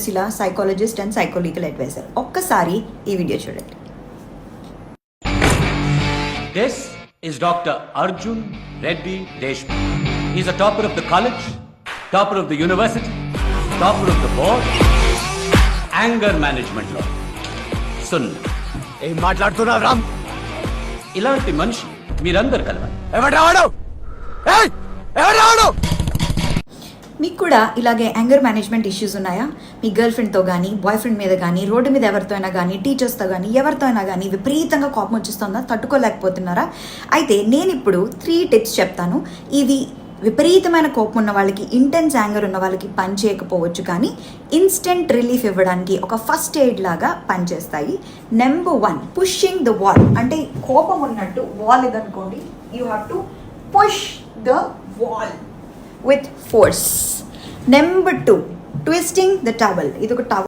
శిలా psychologist and సైకోలికల్ advisor. ఒక్కసారి ఈ వీడియో చూడండి. This is Dr. Arjun Reddy Deshmukh. He's a topper of the college, topper of the university, topper of the board, anger management law. సున్నా. ఏం మాట్లాడుతున్నావు రామ్? ఇలాంటి మనిషి మీరందరు కలవాలి. ఎవడు? మీకు కూడా ఇలాగే యాంగర్ మేనేజ్మెంట్ ఇష్యూస్ ఉన్నాయా? మీ గర్ల్ ఫ్రెండ్తో కానీ, బాయ్ ఫ్రెండ్ మీద కానీ, రోడ్డు మీద ఎవరితో అయినా కానీ, టీచర్స్తో కానీ, ఎవరితో అయినా కానీ విపరీతంగా కోపం వచ్చేస్తుందా? తట్టుకోలేకపోతున్నారా? అయితే నేను ఇప్పుడు 3 టిప్స్ చెప్తాను. ఇవి విపరీతమైన కోపం ఉన్న వాళ్ళకి, ఇంటెన్స్ యాంగర్ ఉన్న వాళ్ళకి పని చేయకపోవచ్చు, కానీ ఇన్స్టెంట్ రిలీఫ్ ఇవ్వడానికి ఒక ఫస్ట్ ఎయిడ్ లాగా పనిచేస్తాయి. Number 1, pushing the wall. అంటే కోపం ఉన్నట్టు వాల్ ఇదనుకోండి, you have to push the wall with force. Number 2, twisting the towel. ఇది ఒక టవల్